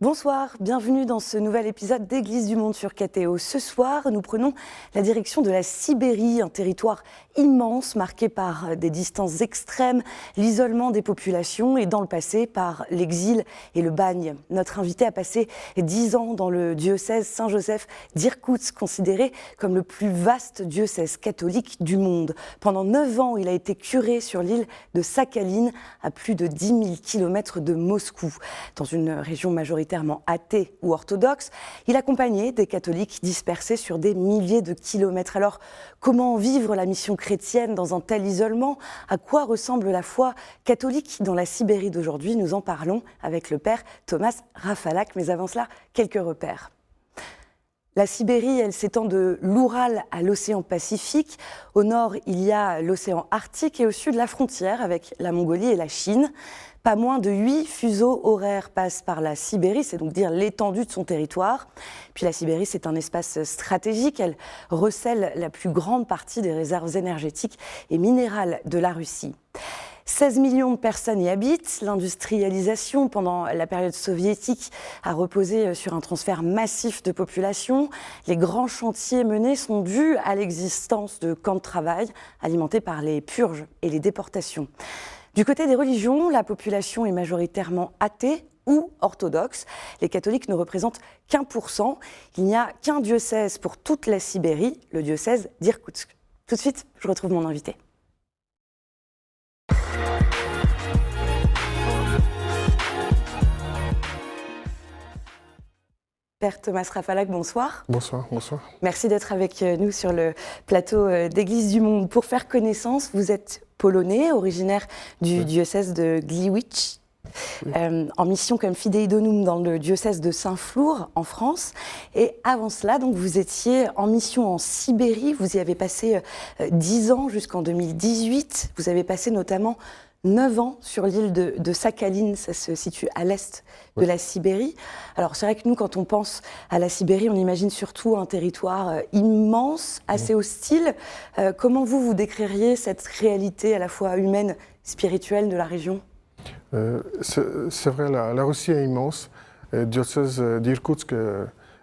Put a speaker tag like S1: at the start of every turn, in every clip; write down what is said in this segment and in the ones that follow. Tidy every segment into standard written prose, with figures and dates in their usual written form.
S1: Bonsoir, bienvenue dans ce nouvel épisode d'Église du Monde sur KTO. Ce soir, nous prenons la direction de la Sibérie, un territoire immense marqué par des distances extrêmes, l'isolement des populations et dans le passé par l'exil et le bagne. Notre invité a passé 10 ans dans le diocèse Saint-Joseph d'Irkoutsk, considéré comme le plus vaste diocèse catholique du monde. Pendant 9 ans, il a été curé sur l'île de Sakhaline, à plus de 10 000 km de Moscou, dans une région majoritairement athée ou orthodoxe. Il accompagnait des catholiques dispersés sur des milliers de kilomètres. Alors, comment vivre la mission chrétienne dans un tel isolement? À quoi ressemble la foi catholique dans la Sibérie d'aujourd'hui? Nous en parlons avec le père Thomas Rafalak. Mais avant cela, quelques repères. La Sibérie, elle s'étend de l'Oural à l'océan Pacifique. Au nord, il y a l'océan Arctique et au sud, la frontière avec la Mongolie et la Chine. Pas moins de 8 fuseaux horaires passent par la Sibérie, c'est donc dire l'étendue de son territoire. Puis la Sibérie, c'est un espace stratégique. Elle recèle la plus grande partie des réserves énergétiques et minérales de la Russie. 16 millions de personnes y habitent. L'industrialisation pendant la période soviétique a reposé sur un transfert massif de population. Les grands chantiers menés sont dus à l'existence de camps de travail alimentés par les purges et les déportations. Du côté des religions, la population est majoritairement athée ou orthodoxe. Les catholiques ne représentent qu'1%. Il n'y a qu'un diocèse pour toute la Sibérie, le diocèse d'Irkoutsk. Tout de suite, je retrouve mon invité. Père Thomas Rafalak, bonsoir.
S2: Bonsoir, bonsoir.
S1: Merci d'être avec nous sur le plateau d'Église du Monde. Pour faire connaissance, vous êtes polonais, originaire du diocèse de Gliwice, en mission comme fidei donum dans le diocèse de Saint-Flour, en France. Et avant cela, donc, vous étiez en mission en Sibérie. Vous y avez passé 10 ans jusqu'en 2018. Vous avez passé notamment 9 ans sur l'île de Sakhaline, ça se situe à l'est de la Sibérie. Alors c'est vrai que nous, quand on pense à la Sibérie, on imagine surtout un territoire immense, assez hostile. Comment vous décririez cette réalité à la fois humaine, spirituelle de la région?
S2: C'est vrai, la Russie est immense. Le diocèse d'Irkoutsk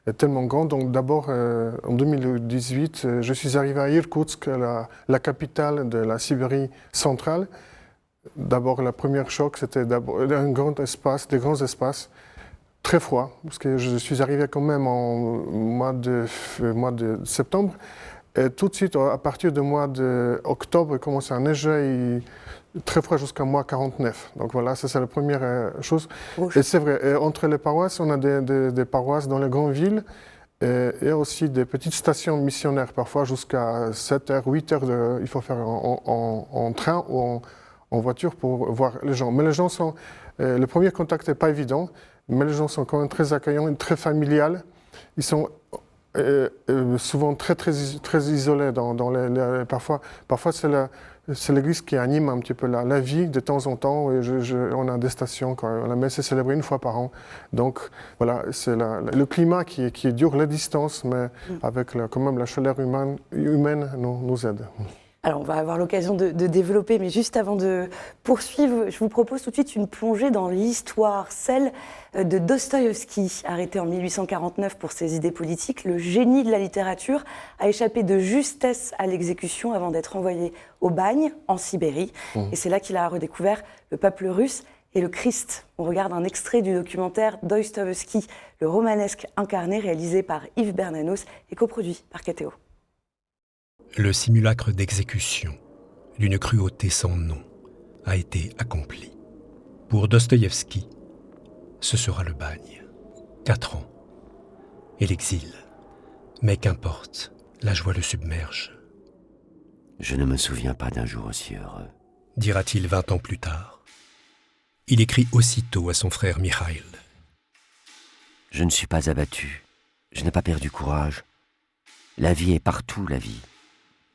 S2: est tellement grand. Donc d'abord, en 2018, je suis arrivé à Irkoutsk, la capitale de la Sibérie centrale. D'abord, le premier choc, c'était un grand espace, des grands espaces, très froids, parce que je suis arrivé quand même en mois de septembre. Et tout de suite, à partir du mois d'octobre, il commençait à neiger, très froid jusqu'à mois 49. Donc voilà, ça c'est la première chose. Et c'est vrai, et entre les paroisses, on a des paroisses dans les grandes villes, et aussi des petites stations missionnaires, parfois jusqu'à 7h, 8h, il faut faire en train ou en voiture pour voir les gens. Mais les gens sont... le premier contact n'est pas évident, mais les gens sont quand même très accueillants et très familiaux. Ils sont souvent très isolés. Parfois c'est l'Église qui anime un petit peu la vie de temps en temps. Et on a des stations, quand la messe est célébrée une fois par an. Donc voilà, c'est le climat qui est dur, la distance, mais avec quand même la chaleur humaine nous aide.
S1: Alors, on va avoir l'occasion de développer, mais juste avant de poursuivre, je vous propose tout de suite une plongée dans l'histoire, celle de Dostoïevski, arrêté en 1849 pour ses idées politiques. Le génie de la littérature a échappé de justesse à l'exécution avant d'être envoyé au bagne, en Sibérie. Et c'est là qu'il a redécouvert le peuple russe et le Christ. On regarde un extrait du documentaire Dostoïevski, le romanesque incarné, réalisé par Yves Bernanos et coproduit par KTO.
S3: Le simulacre d'exécution d'une cruauté sans nom a été accompli. Pour Dostoïevski, ce sera le bagne. 4 ans et l'exil. Mais qu'importe, la joie le submerge.
S4: Je ne me souviens pas d'un jour aussi heureux.
S3: Dira-t-il 20 ans plus tard. Il écrit aussitôt à son frère Mikhail.
S4: Je ne suis pas abattu. Je n'ai pas perdu courage. La vie est partout, la vie.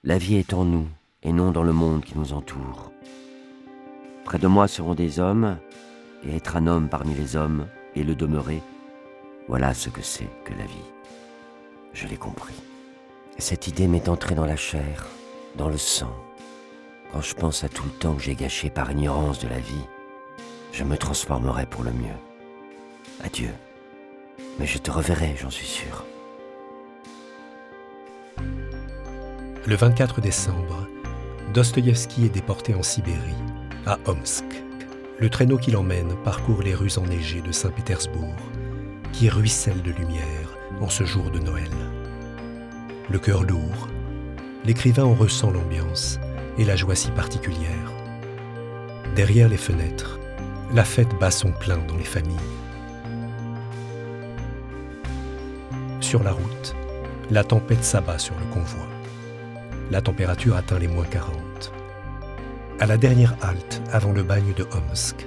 S4: La vie est en nous, et non dans le monde qui nous entoure. Près de moi seront des hommes, et être un homme parmi les hommes, et le demeurer, voilà ce que c'est que la vie. Je l'ai compris. Et cette idée m'est entrée dans la chair, dans le sang. Quand je pense à tout le temps que j'ai gâché par ignorance de la vie, je me transformerai pour le mieux. Adieu, Mais je te reverrai, j'en suis sûr.
S3: Le 24 décembre, Dostoïevski est déporté en Sibérie, à Omsk. Le traîneau qui l'emmène parcourt les rues enneigées de Saint-Pétersbourg, qui ruissellent de lumière en ce jour de Noël. Le cœur lourd, l'écrivain en ressent l'ambiance et la joie si particulière. Derrière les fenêtres, la fête bat son plein dans les familles. Sur la route, la tempête s'abat sur le convoi. La température atteint les -40. À la dernière halte, avant le bagne de Omsk,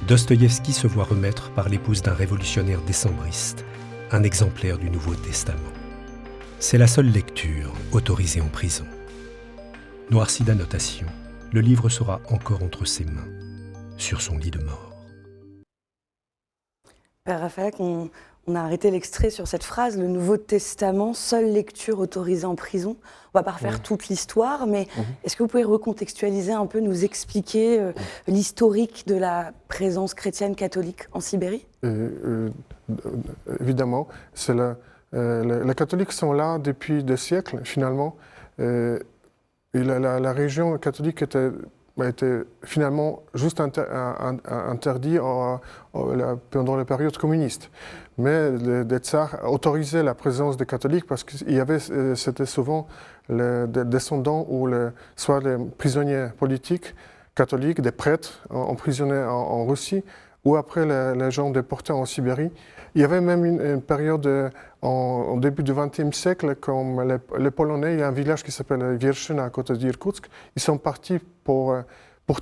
S3: Dostoïevski se voit remettre par l'épouse d'un révolutionnaire décembriste un exemplaire du Nouveau Testament. C'est la seule lecture autorisée en prison. Noirci d'annotations, le livre sera encore entre ses mains, sur son lit de mort.
S1: Père Raphaël, on a arrêté l'extrait sur cette phrase, le Nouveau Testament, seule lecture autorisée en prison. On ne va pas refaire toute l'histoire, mais est-ce que vous pouvez recontextualiser un peu, nous expliquer l'historique de la présence chrétienne catholique en Sibérie ?
S2: Évidemment, les catholiques sont là depuis des siècles, finalement. Et la région catholique était finalement juste interdit pendant la période communiste. Mais les tsars autorisaient la présence des catholiques parce que c'était souvent les descendants ou soit les prisonniers politiques catholiques, des prêtres emprisonnés en Russie, ou après les gens déportés en Sibérie. Il y avait même une période au début du XXe siècle, comme les Polonais, il y a un village qui s'appelle Wierszyna à côté d'Irkoutsk, ils sont partis pour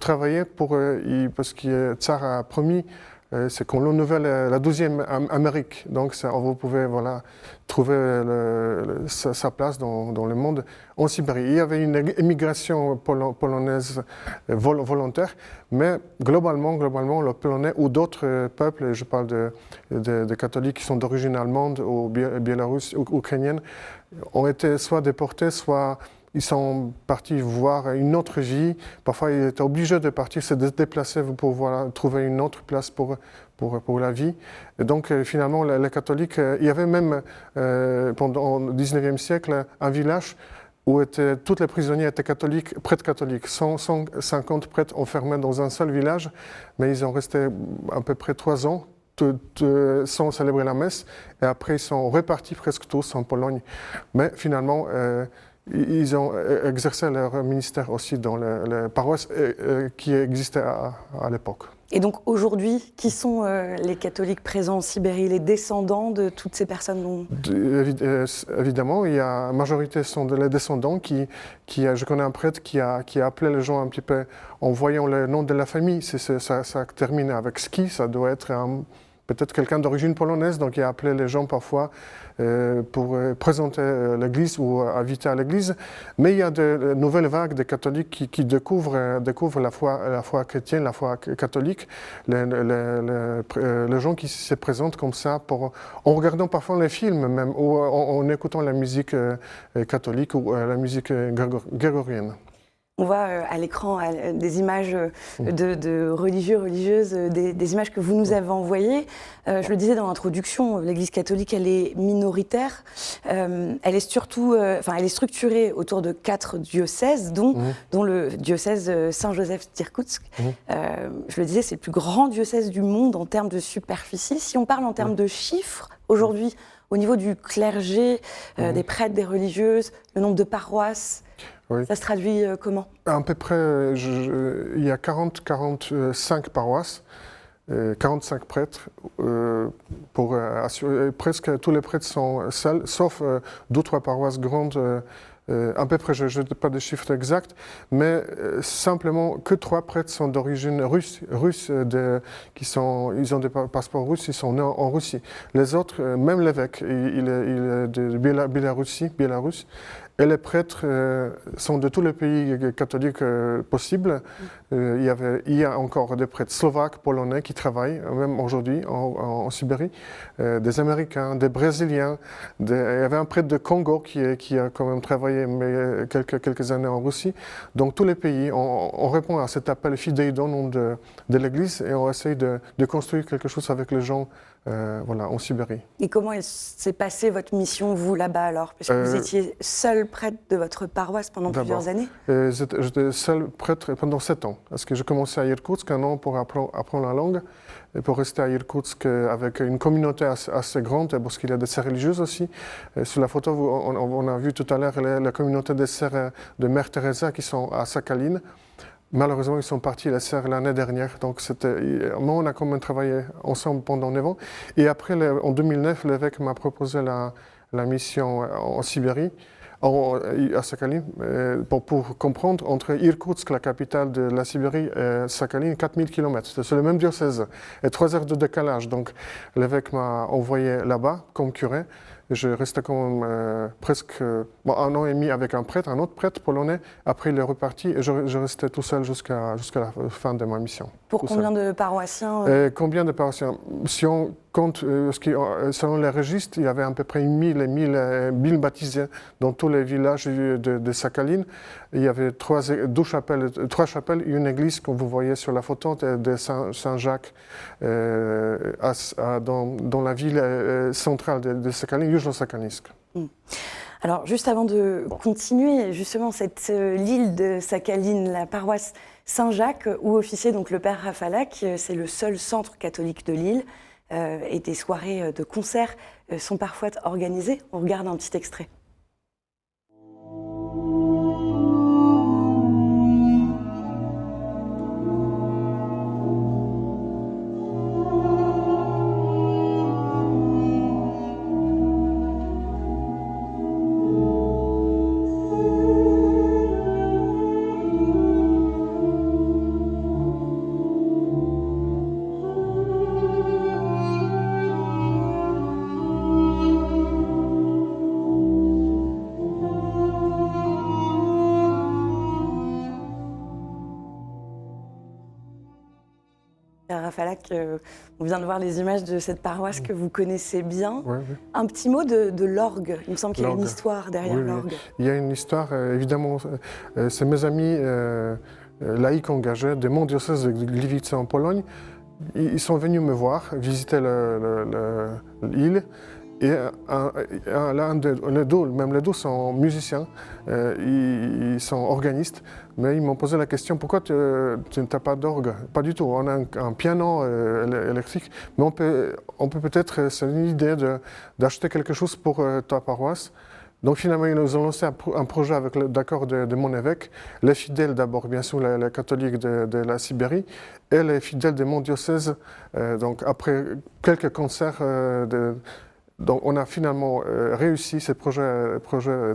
S2: travailler, parce que le tsar a promis, c'est qu'on renouvelle la 12e Amérique. Donc vous pouvez trouver sa place dans le monde en Sibérie. Il y avait une émigration polonaise volontaire, mais globalement, les Polonais ou d'autres peuples, je parle de catholiques qui sont d'origine allemande ou biélorusse ou ukrainienne, ont été soit déportés, soit ils sont partis voir une autre vie. Parfois, ils étaient obligés de partir, se déplacer pour trouver une autre place pour la vie. Et donc, finalement, les catholiques, il y avait même, pendant le 19e siècle, un village où tous les prisonniers étaient catholiques, prêtres catholiques. 150 prêtres enfermés dans un seul village, mais ils ont resté à peu près 3 ans. Sans célébrer la messe. Et après, ils sont repartis presque tous en Pologne. Mais finalement, ils ont exercé leur ministère aussi dans les paroisses qui existaient à l'époque.
S1: Et donc aujourd'hui, qui sont les catholiques présents en Sibérie, les descendants de toutes ces personnes
S2: Évidemment, la majorité sont les descendants je connais un prêtre qui a appelé les gens un petit peu en voyant le nom de la famille. Ça termine avec ski, ça doit être peut-être quelqu'un d'origine polonaise, donc il a appelé les gens parfois pour présenter l'église ou inviter à l'église. Mais il y a de nouvelles vagues de catholiques qui découvrent la foi chrétienne, la foi catholique. Les gens qui se présentent comme ça en regardant parfois les films même, ou en écoutant la musique catholique ou la musique grégorienne.
S1: On voit à l'écran des images de religieux, religieuses, des images que vous nous avez envoyées. Je le disais dans l'introduction, l'Église catholique, elle est minoritaire. Elle est surtout, elle est structurée autour de 4 diocèses, dont le diocèse Saint-Joseph d'Irkoutsk. Je le disais, c'est le plus grand diocèse du monde en termes de superficie. Si on parle en termes de chiffres, aujourd'hui, au niveau du clergé, des prêtres, des religieuses, le nombre de paroisses, oui. Ça se traduit comment ?
S2: À peu près, il y a 45 paroisses, 45 prêtres. Pour assurer, presque tous les prêtres sont seuls, sauf 2 ou 3 paroisses grandes. À peu près, je n'ai pas de chiffres exacts, mais simplement que 3 prêtres sont d'origine russe, ils ont des passeports russes, ils sont nés en Russie. Les autres, même l'évêque, il est de Biélorusse. Et les prêtres sont de tous les pays catholiques possibles. Il y a encore des prêtres slovaques, polonais qui travaillent, même aujourd'hui en Sibérie, des Américains, des Brésiliens. Il y avait un prêtre de Congo qui a quand même travaillé quelques années en Russie. Donc tous les pays, on répond à cet appel fidei donum de l'Église et on essaye de construire quelque chose avec les gens voilà, en Sibérie.
S1: Et comment s'est passée votre mission, vous, là-bas, alors? Parce que vous étiez seul prêtre de votre paroisse pendant plusieurs années?
S2: J'étais seul prêtre pendant 7 ans. Parce que j'ai commencé à Irkoutsk, 1 an pour apprendre la langue, et pour rester à Irkoutsk avec une communauté assez grande, parce qu'il y a des sœurs religieuses aussi. Sur la photo, on a vu tout à l'heure la communauté des sœurs de Mère Teresa qui sont à Sakhaline. Malheureusement, ils sont partis, les sœurs, l'année dernière. Donc, moi, on a quand même travaillé ensemble pendant 9 ans. Et après, en 2009, l'évêque m'a proposé la mission en Sibérie, à Sakhaline, pour comprendre, entre Irkoutsk, la capitale de la Sibérie, et Sakhaline, 4000 km. C'est le même diocèse, et 3 heures de décalage. Donc, l'évêque m'a envoyé là-bas comme curé. Je restais quand même presque 1 an et demi avec un autre prêtre polonais. Après, il est reparti et je restais tout seul jusqu'à la fin de ma mission.
S1: Pour combien de paroissiens
S2: Combien de paroissiens? Si on compte, selon les registres, il y avait à peu près 1000 baptisés dans tous les villages de Sakhaline. Il y avait 3 chapelles et une église, comme vous voyez sur la photo, de Saint-Jacques, dans la ville centrale de Sakhaline, Yuzhno-Sakhalinsk.
S1: Alors, juste avant de continuer, justement, l'île de Sakhaline, la paroisse Saint-Jacques, où officiait donc le père Rafalak, c'est le seul centre catholique de l'île, et des soirées de concerts sont parfois organisées. On regarde un petit extrait. Rafalak, on vient de voir les images de cette paroisse que vous connaissez bien.
S2: Oui.
S1: Un petit mot de l'orgue. Il me semble qu'il y a une histoire derrière l'orgue.
S2: Il y a une histoire, évidemment. C'est mes amis laïcs engagés de mon diocèse de Gliwice en Pologne. Ils sont venus me voir, visiter l'île. Et les deux sont musiciens, ils sont organistes, mais ils m'ont posé la question, pourquoi tu n'as pas d'orgue? Pas du tout, on a un piano électrique, mais on peut peut-être, c'est une idée d'acheter quelque chose pour ta paroisse. Donc finalement, ils nous ont lancé un projet avec l'accord de mon évêque, les fidèles d'abord, bien sûr, les catholiques de la Sibérie, et les fidèles de mon diocèse. Donc après quelques concerts donc on a finalement réussi, ce projet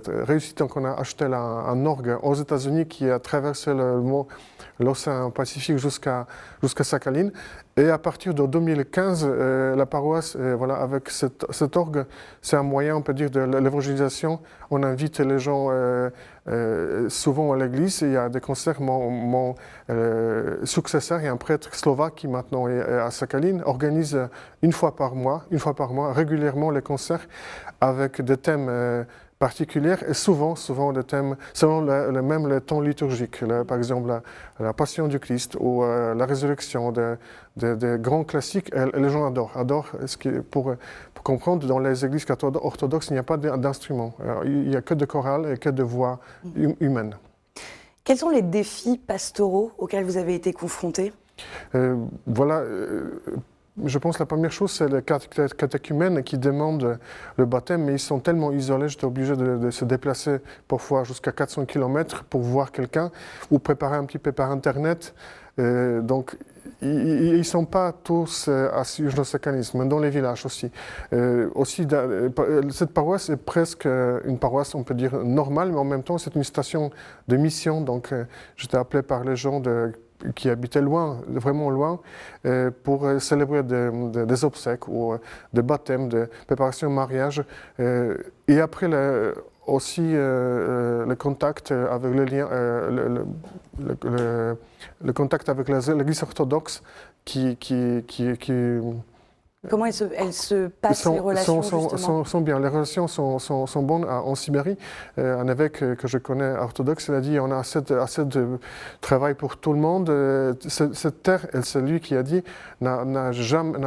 S2: réussi, donc on a acheté un orgue aux États-Unis qui a traversé l'océan Pacifique jusqu'à Sakhaline. Et à partir de 2015, la paroisse, voilà, avec cet orgue, c'est un moyen, on peut dire, de l'évangélisation. On invite les gens souvent à l'église. Il y a des concerts. Mon successeur, il y a un prêtre slovaque qui maintenant est à Sakhaline, organise une fois par mois, régulièrement les concerts avec des thèmes particulières et souvent des thèmes selon même le temps liturgique. Par exemple, la Passion du Christ ou la résurrection des grands classiques. Et les gens adorent. Pour comprendre, dans les églises orthodoxes, il n'y a pas d'instrument. Il n'y a que de chorales et que de voix humaines.
S1: Quels sont les défis pastoraux auxquels vous avez été confrontés?
S2: Je pense que la première chose, c'est les catéchumènes qui demandent le baptême, mais ils sont tellement isolés, j'étais obligé de se déplacer parfois jusqu'à 400 km pour voir quelqu'un ou préparer un petit peu par Internet. Donc, ils ne sont pas tous à Yuzhno-Sakhalinsk, mais dans les villages aussi. Cette paroisse est presque une paroisse, on peut dire, normale, mais en même temps, c'est une station de mission. Donc, j'étais appelé par les gens qui habitaient loin, vraiment loin, pour célébrer des obsèques ou des baptêmes, des préparations au mariage. Et après, aussi le contact avec le contact avec l'Église orthodoxe qui
S1: Comment elles se passent, les relations, justement
S2: sont bien. Les relations sont bonnes en Sibérie. Un évêque que je connais, orthodoxe, il a dit on a assez de travail pour tout le monde. Cette terre, c'est lui qui a dit, n'a jamais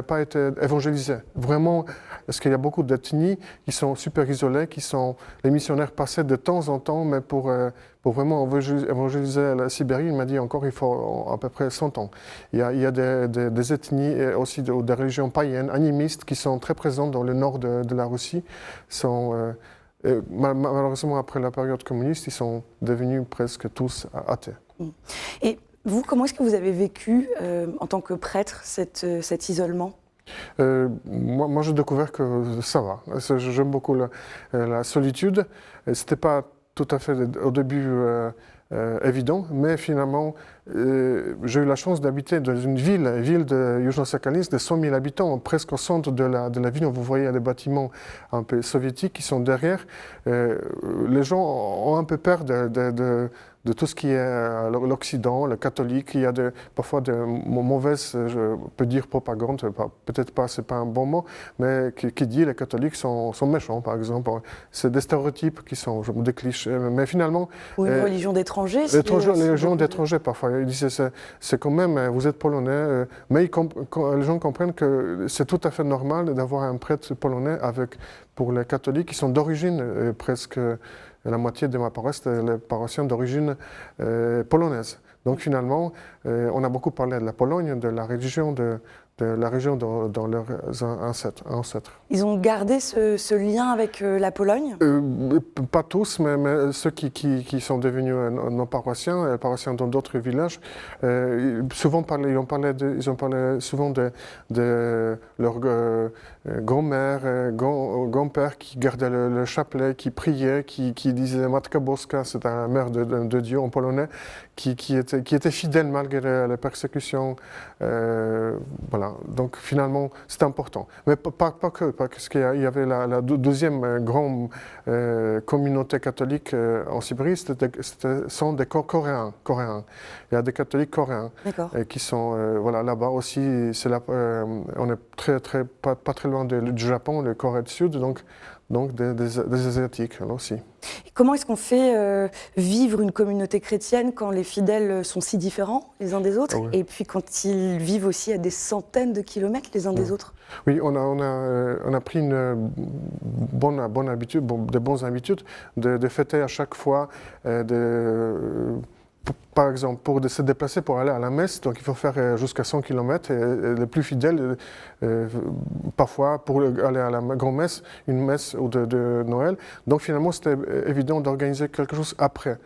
S2: pas été évangélisée. Vraiment, parce qu'il y a beaucoup d'ethnies qui sont super isolées, les missionnaires passaient de temps en temps, mais pour vraiment évangéliser la Sibérie, il m'a dit encore il faut à peu près 100 ans. Il y a des ethnies et aussi des religions païennes, animistes, qui sont très présentes dans le nord de la Russie. Malheureusement, après la période communiste, ils sont devenus presque tous athées.
S1: Et vous, comment est-ce que vous avez vécu, en tant que prêtre, cet isolement ?
S2: Moi, j'ai découvert que ça va. J'aime beaucoup la solitude. C'était pas tout à fait au début évident, mais finalement, j'ai eu la chance d'habiter dans une ville de Yuzhno-Sakhalinsk de 100 000 habitants, presque au centre de la ville. Vous voyez des bâtiments un peu soviétiques qui sont derrière. Les gens ont un peu peur de tout ce qui est l'Occident, le catholique. Il y a parfois de mauvaises, je peux dire propagande, peut-être pas, c'est pas un bon mot, mais qui dit les catholiques sont méchants, par exemple. C'est des stéréotypes qui sont des clichés, mais finalement...
S1: Ou une religion d'étrangers.
S2: Les religions d'étrangers, parfois. Ils disent, c'est quand même, vous êtes polonais, mais les gens comprennent que c'est tout à fait normal d'avoir un prêtre polonais pour les catholiques qui sont d'origine presque... La moitié de ma paroisse, c'est les paroissiens d'origine polonaise. Donc finalement, on a beaucoup parlé de la Pologne, de la région dans leurs ancêtres.
S1: Ils ont gardé ce lien avec la Pologne ?
S2: Pas tous, mais ceux qui sont devenus nos paroissiens, les paroissiens dans d'autres villages, ils ont parlé souvent de leur grand-mère, grand-père qui gardait le chapelet, qui priait, qui disait Matka Boska, c'est la mère de Dieu en polonais, qui était fidèle malgré les persécutions. Voilà. Donc finalement, c'est important. Mais pas que, parce qu'il y avait la deuxième grande communauté catholique en Sibérie, sont des Coréens. Il y a des catholiques coréens qui sont là-bas aussi. On est pas très loin du Japon, le Corée du Sud, donc des Asiatiques aussi.
S1: Et comment est-ce qu'on fait vivre une communauté chrétienne quand les fidèles sont si différents les uns des autres, et puis quand ils vivent aussi à des centaines de kilomètres les uns des autres ?
S2: Oui, on a pris une bonne habitude, de bonnes habitudes de fêter à chaque fois par exemple, pour se déplacer pour aller à la messe, donc il faut faire jusqu'à 100 km. Et les plus fidèles, parfois, pour aller à la grand-messe, une messe ou de Noël. Donc finalement, c'était évident d'organiser quelque chose après,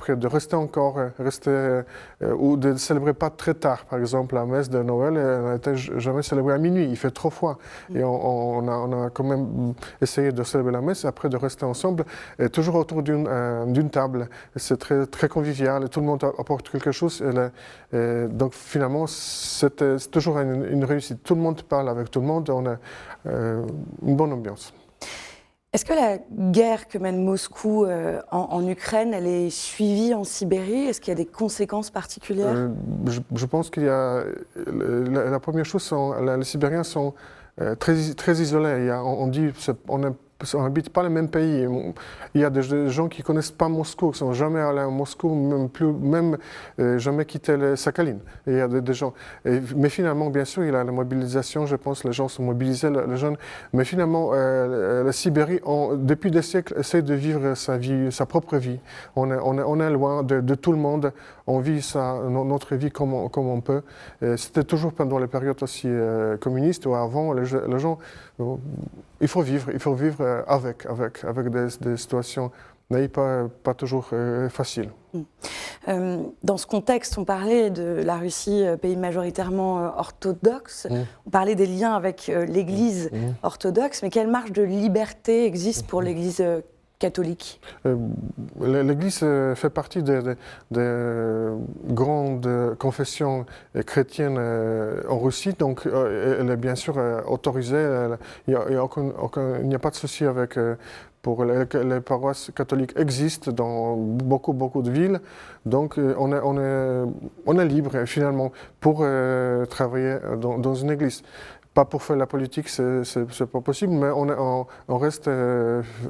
S2: de rester encore, ou de ne célébrer pas très tard. Par exemple, la messe de Noël n'a été jamais célébrée à minuit, il fait trop froid. Et on a quand même essayé de célébrer la messe, et après de rester ensemble, et toujours autour d'une table. C'est très, très convivial, et tout le monde apporte quelque chose. Donc finalement, c'est toujours une réussite. Tout le monde parle avec tout le monde, on a une bonne ambiance.
S1: Est-ce que la guerre que mène Moscou en Ukraine, elle est suivie en Sibérie ? Est-ce qu'il y a des conséquences particulières ?
S2: Je pense qu'il y a... La première chose, les Sibériens sont très, très isolés. On dit on n'habite pas le même pays. Il y a des gens qui ne connaissent pas Moscou, qui ne sont jamais allés à Moscou, même jamais quitté le Sakhalin. Il y a des gens. Mais finalement, bien sûr, il y a la mobilisation, je pense, les gens sont mobilisés, les jeunes. Mais finalement, la Sibérie, depuis des siècles, essaie de vivre sa propre vie. On est loin de tout le monde. On vit notre vie comme on peut. C'était toujours pendant les périodes aussi communistes ou avant, les gens... Il faut vivre avec des situations pas toujours faciles.
S1: Dans ce contexte, on parlait de la Russie, pays majoritairement orthodoxe, on parlait des liens avec l'Église orthodoxe, mais quelle marge de liberté existe pour l'Église catholique ?
S2: L'Église fait partie des grandes confessions chrétiennes en Russie, donc elle est bien sûr autorisée. Il n'y a pas de souci avec pour les paroisses catholiques existent dans beaucoup de villes. Donc on est libre finalement pour travailler dans une église. Pas pour faire la politique, c'est pas possible, mais on reste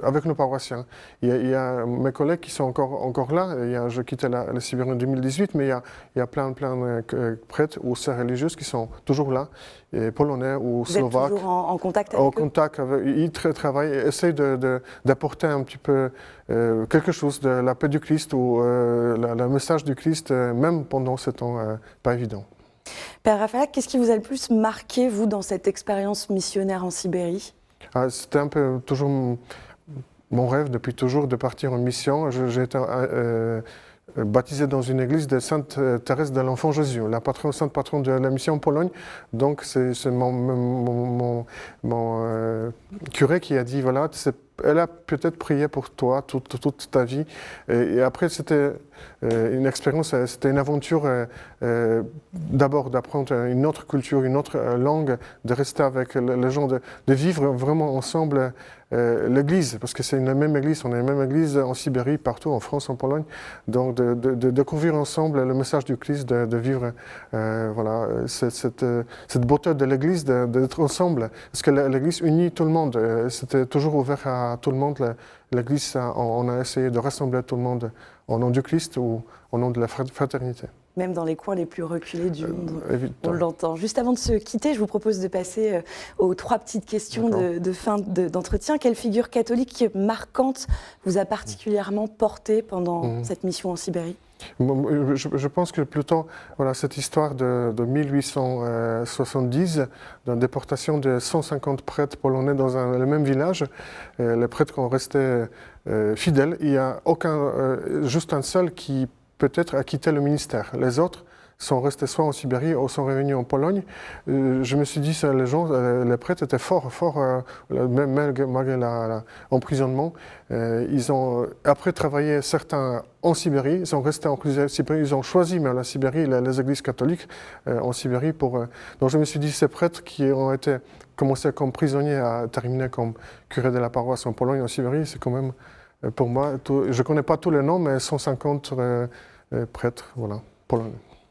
S2: avec nos paroissiens. Il y a mes collègues qui sont encore là. Je quittais la Sibérie en 2018, mais il y a plein de prêtres ou sœurs religieuses qui sont toujours là, et polonais ou slovaques.
S1: Vous êtes toujours en contact avec eux?
S2: En contact avec eux. Ils travaillent, essayent d'apporter un petit peu quelque chose de la paix du Christ ou le message du Christ, même pendant ce temps pas évident.
S1: Père Rafalak, qu'est-ce qui vous a le plus marqué, vous, dans cette expérience missionnaire en Sibérie?
S2: C'était un peu toujours mon rêve depuis toujours de partir en mission. J'ai été baptisé dans une église de Sainte Thérèse de l'Enfant Jésus, la sainte patronne de la mission en Pologne. Donc c'est mon curé qui a dit, voilà, elle a peut-être prié pour toi toute ta vie. Et après, c'était une expérience, c'était une aventure d'abord d'apprendre une autre culture, une autre langue, de rester avec les gens, de vivre vraiment ensemble l'église, parce que c'est la même église, on a la même église en Sibérie, partout, en France, en Pologne. Donc de découvrir ensemble le message du Christ, de vivre voilà, cette beauté de l'église, d'être ensemble. Parce que l'église unit tout le monde, c'était toujours ouvert à tout le monde. L'église, on a essayé de rassembler tout le monde au nom du Christ ou au nom de la fraternité.
S1: Même dans les coins les plus reculés du monde, on l'entend. Juste avant de se quitter, je vous propose de passer aux 3 petites questions de fin d'entretien. Quelle figure catholique marquante vous a particulièrement porté pendant cette mission en Sibérie?
S2: Je pense que plutôt voilà, cette histoire de 1870, d'une déportation de 150 prêtres polonais dans le même village. Les prêtres ont resté fidèles. Il n'y a juste un seul qui peut-être a quitté le ministère. Les autres sont restés soit en Sibérie ou sont revenus en Pologne. Je me suis dit que les prêtres étaient forts, même malgré l'emprisonnement. Ils ont après travaillé certains en Sibérie, ils sont restés en Sibérie, ils ont choisi mais la Sibérie, les églises catholiques en Sibérie. Donc je me suis dit, ces prêtres qui ont été commencés comme prisonniers à terminer comme curé de la paroisse en Pologne, en Sibérie, c'est quand même pour moi, je ne connais pas tous les noms, mais 150 prêtres, voilà, polonais.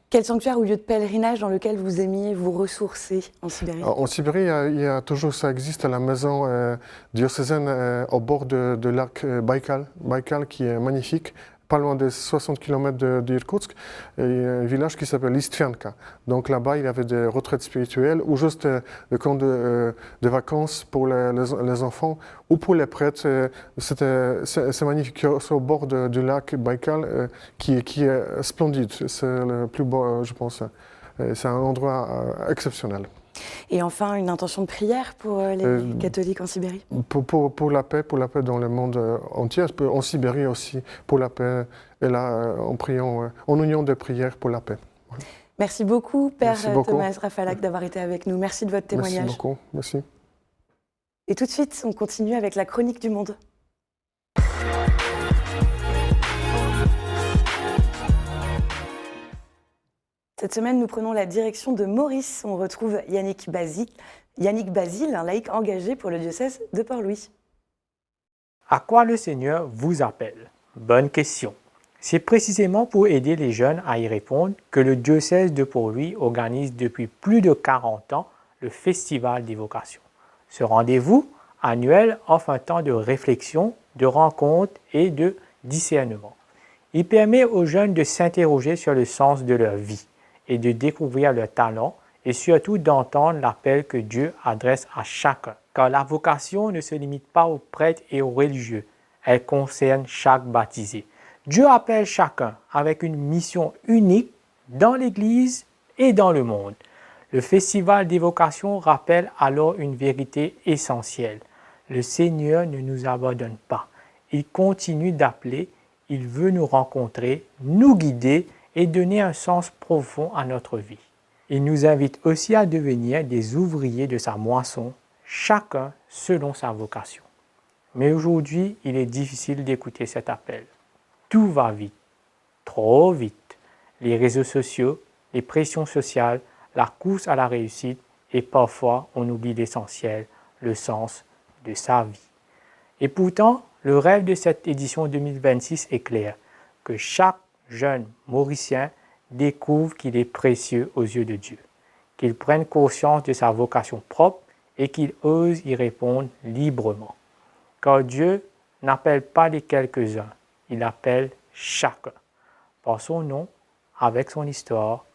S1: Quel sanctuaire ou lieu de pèlerinage dans lequel vous aimiez vous ressourcer en Sibérie?
S2: En Sibérie, il y a toujours, ça existe, la maison diocésaine au bord de lac Baïkal, qui est magnifique, pas loin de 60 km d'Irkoutsk, et un village qui s'appelle Listvianka. Donc là-bas, il y avait des retraites spirituelles ou juste des camps de vacances pour les enfants ou pour les prêtres. C'est magnifique, c'est au bord du lac Baïkal qui est splendide. C'est le plus beau, je pense. C'est un endroit exceptionnel.
S1: Et enfin, une intention de prière pour les catholiques en Sibérie?
S2: Pour la paix dans le monde entier, en Sibérie aussi, pour la paix, et là, en priant, en union de prières pour la paix. Voilà.
S1: Merci beaucoup, Père Thomas Rafalak, d'avoir été avec nous. Merci de votre témoignage.
S2: Merci beaucoup, merci.
S1: Et tout de suite, on continue avec la chronique du monde. Cette semaine, nous prenons la direction de Maurice. On retrouve Yannick Basile, un laïc engagé pour le diocèse de Port-Louis.
S5: À quoi le Seigneur vous appelle? Bonne question. C'est précisément pour aider les jeunes à y répondre que le diocèse de Port-Louis organise depuis plus de 40 ans le Festival des vocations. Ce rendez-vous annuel offre un temps de réflexion, de rencontre et de discernement. Il permet aux jeunes de s'interroger sur le sens de leur vie et de découvrir leurs talents et surtout d'entendre l'appel que Dieu adresse à chacun. Car la vocation ne se limite pas aux prêtres et aux religieux, elle concerne chaque baptisé. Dieu appelle chacun avec une mission unique dans l'Église et dans le monde. Le Festival des vocations rappelle alors une vérité essentielle. Le Seigneur ne nous abandonne pas. Il continue d'appeler, il veut nous rencontrer, nous guider et donner un sens profond à notre vie. Il nous invite aussi à devenir des ouvriers de sa moisson, chacun selon sa vocation. Mais aujourd'hui, il est difficile d'écouter cet appel. Tout va vite, trop vite. Les réseaux sociaux, les pressions sociales, la course à la réussite et parfois on oublie l'essentiel, le sens de sa vie. Et pourtant, Le rêve de cette édition 2026 est clair, que chaque jeune Mauricien découvre qu'il est précieux aux yeux de Dieu, qu'il prenne conscience de sa vocation propre et qu'il ose y répondre librement. Car Dieu n'appelle pas les quelques-uns, il appelle chacun, par son nom, avec son histoire.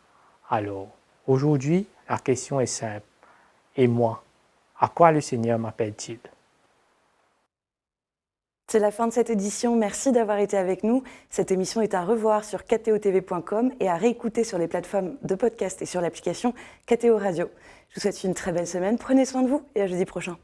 S5: Alors, aujourd'hui, la question est simple. Et moi, à quoi le Seigneur m'appelle-t-il ?
S1: C'est la fin de cette édition. Merci d'avoir été avec nous. Cette émission est à revoir sur ktotv.com et à réécouter sur les plateformes de podcast et sur l'application KTO Radio. Je vous souhaite une très belle semaine. Prenez soin de vous et à jeudi prochain.